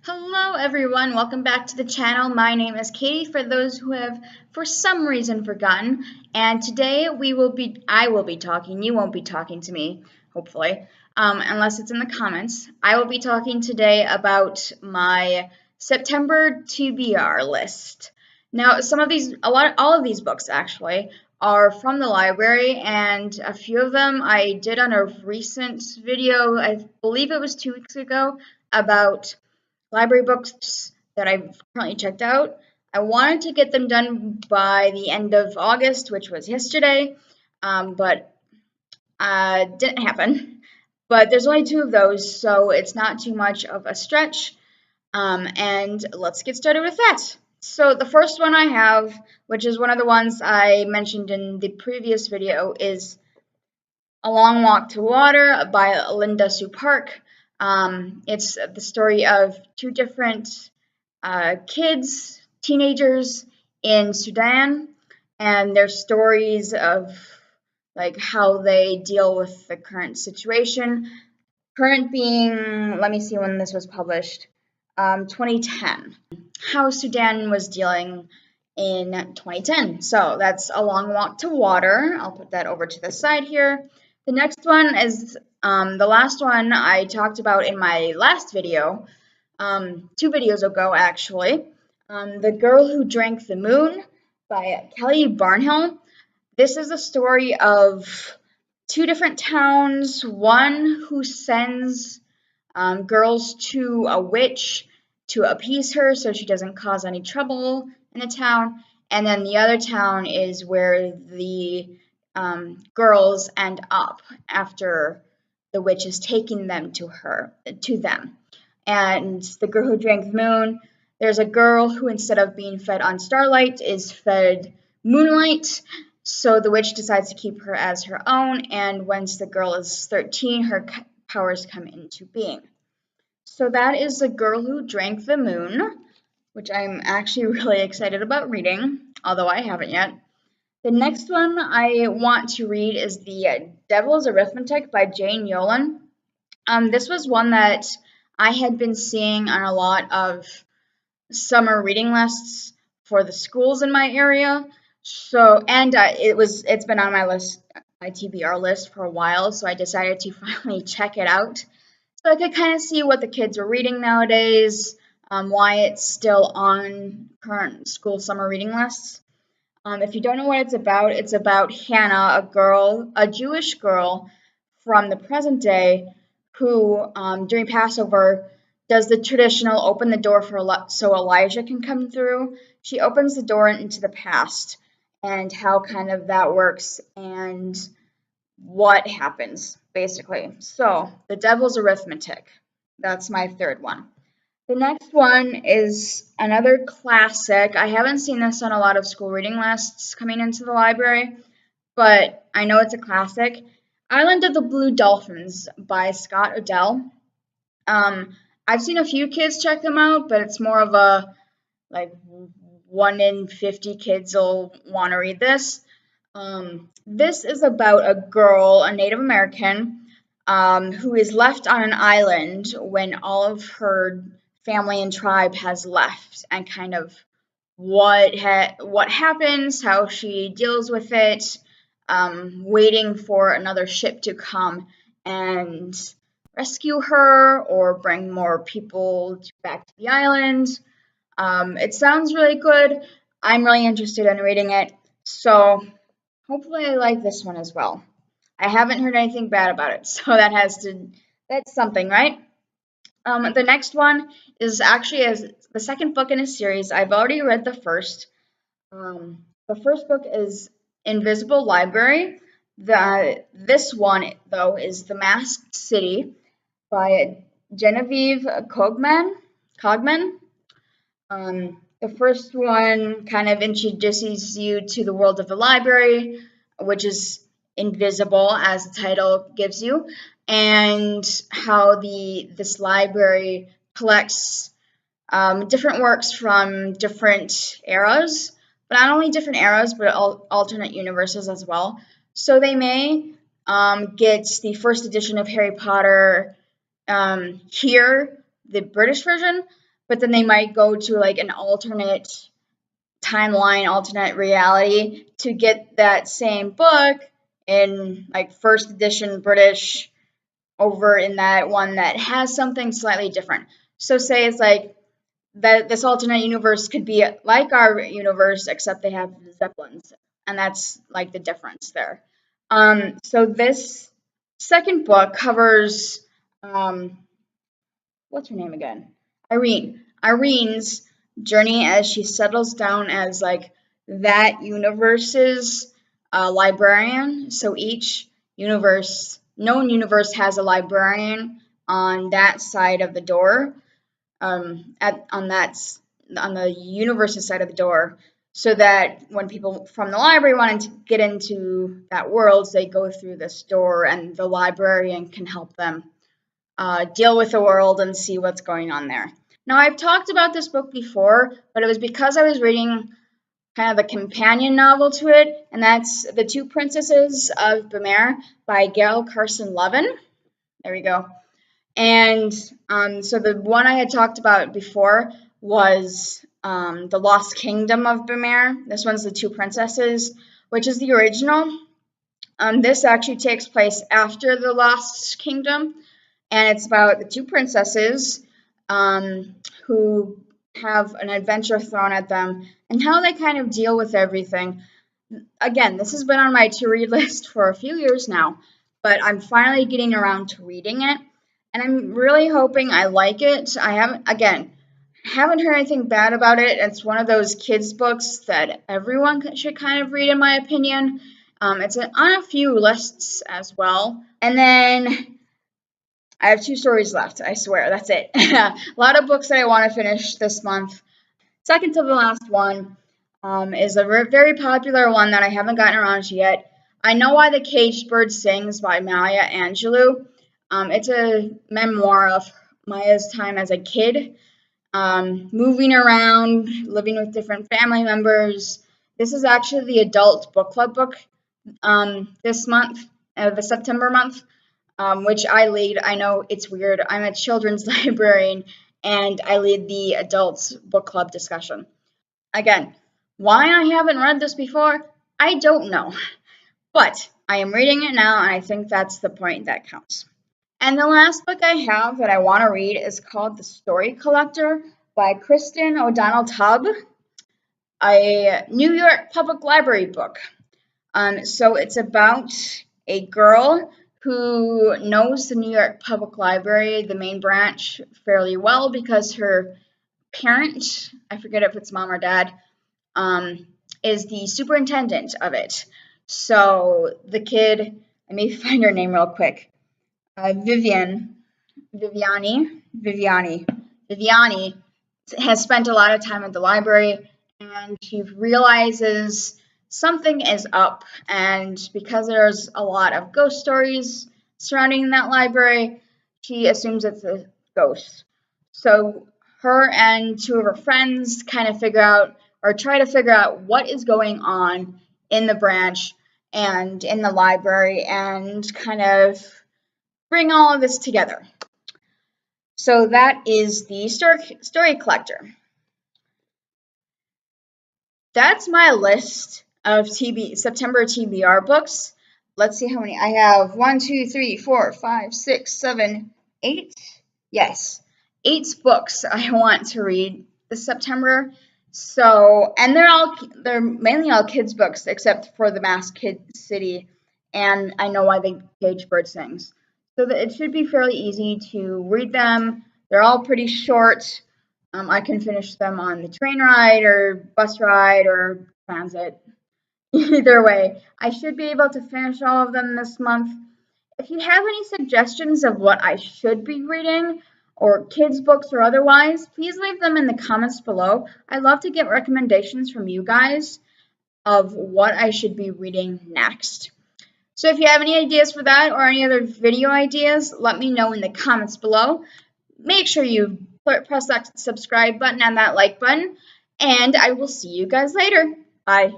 Hello everyone, welcome back to the channel. My name is Katie for those who have for some reason forgotten. And today I will be talking, you won't be talking to me, hopefully, unless it's in the comments. I will be talking today about my September TBR list. Now, all of these books actually are from the library, and a few of them I did on a recent video, I believe it was 2 weeks ago, about library books that I've currently checked out. I wanted to get them done by the end of August, which was yesterday, but didn't happen. But there's only 2 of those, so it's not too much of a stretch. And let's get started with that. So the first one I have, which is one of the ones I mentioned in the previous video, is A Long Walk to Water by Linda Sue Park. It's the story of 2 different kids, teenagers in Sudan, and their stories of like how they deal with the current situation. Current being, let me see when this was published, 2010. How Sudan was dealing in 2010. So that's A Long Walk to Water. I'll put that over to the side here. The next one is the last one I talked about in my last video, 2 videos ago actually. The Girl Who Drank the Moon by Kelly Barnhill. This is a story of 2 different towns, one who sends girls to a witch to appease her so she doesn't cause any trouble in the town, and then the other town is where the girls end up after the witch is taking them to them. And the Girl Who Drank the Moon, there's a girl who, instead of being fed on starlight, is fed moonlight. So the witch decides to keep her as her own, and once the girl is 13, her powers come into being. So that is The Girl Who Drank the Moon, which I'm actually really excited about reading, although I haven't yet. The next one I want to read is The Devil's Arithmetic by Jane Yolen. This was one that I had been seeing on a lot of summer reading lists for the schools in my area. So, and it's been on my TBR list for a while, so I decided to finally check it out. So I could kind of see what the kids are reading nowadays, why it's still on current school summer reading lists. If you don't know what it's about Hannah, a Jewish girl from the present day who, during Passover, does the traditional open the door so Elijah can come through. She opens the door into the past and how kind of that works and what happens, basically. So, The Devil's Arithmetic. That's my third one. The next one is another classic. I haven't seen this on a lot of school reading lists coming into the library, but I know it's a classic. Island of the Blue Dolphins by Scott Odell. I've seen a few kids check them out, but it's more of a, like, 1 in 50 kids will want to read this. This is about a girl, a Native American, who is left on an island when all of her family and tribe has left, and kind of what happens, how she deals with it, waiting for another ship to come and rescue her or bring more people back to the island. It sounds really good. I'm really interested in reading it, so hopefully I like this one as well. I haven't heard anything bad about it, so that's something, right? The next one is actually the second book in a series. I've already read the first. The first book is Invisible Library. This one, though, is The Masked City by Genevieve Cogman. The first one kind of introduces you to the world of the library, which is invisible, as the title gives you, and how this library collects different works from different eras, but not only different eras, but alternate universes as well. So they may get the first edition of Harry Potter here, the British version, but then they might go to like an alternate timeline, alternate reality to get that same book in like first edition British over in that one that has something slightly different. So say it's like that this alternate universe could be like our universe except they have zeppelins, and that's like the difference there. So this second book covers what's her name again? Irene. Irene's journey as she settles down as like that universe's librarian. So each known universe has a librarian on that side of the door, on the universe's side of the door, so that when people from the library wanted to get into that world, they go through this door, and the librarian can help them deal with the world and see what's going on there. Now, I've talked about this book before, but it was because I was reading kind of a companion novel to it, and that's The Two Princesses of Bemare by Gail Carson Levin. There we go. And so the one I had talked about before was The Lost Kingdom of Bemare. This one's The Two Princesses, which is the original. This actually takes place after The Lost Kingdom, and it's about the two princesses who have an adventure thrown at them and how they kind of deal with everything. Again, this has been on my to-read list for a few years now, but I'm finally getting around to reading it, and I'm really hoping I like it. I haven't heard anything bad about it. It's one of those kids' books that everyone should kind of read, in my opinion. It's on a few lists as well. And then I have 2 stories left, I swear, that's it. A lot of books that I want to finish this month. Second to the last one is a very popular one that I haven't gotten around to yet. I Know Why the Caged Bird Sings by Maya Angelou. It's a memoir of Maya's time as a kid, moving around, living with different family members. This is actually the adult book club book this month, the September month, which I lead. I know it's weird. I'm a children's librarian, and I lead the adults book club discussion. Again, why I haven't read this before, I don't know. But I am reading it now, and I think that's the point that counts. And the last book I have that I want to read is called The Story Collector by Kristen O'Donnell Tubb, a New York Public Library book. So it's about a girl who knows the New York Public Library, the main branch, fairly well because her parent, I forget if it's mom or dad, is the superintendent of it. So the kid, let me find her name real quick. Viviani has spent a lot of time at the library, and she realizes something is up, and because there's a lot of ghost stories surrounding that library, she assumes it's a ghost. So her and 2 of her friends kind of try to figure out what is going on in the branch and in the library and kind of bring all of this together. So that is the story collector. That's my list of September TBR books. Let's see how many. I have 1, 2, 3, 4, 5, 6, 7, 8. Yes, 8 books I want to read this September. So, and they're mainly all kids books except for The Masked Kid City and I Know Why the Caged Bird Sings. So that it should be fairly easy to read them. They're all pretty short. I can finish them on the train ride or bus ride or transit. Either way, I should be able to finish all of them this month. If you have any suggestions of what I should be reading, or kids' books or otherwise, please leave them in the comments below. I love to get recommendations from you guys of what I should be reading next. So if you have any ideas for that or any other video ideas, let me know in the comments below. Make sure you press that subscribe button and that like button, and I will see you guys later. Bye.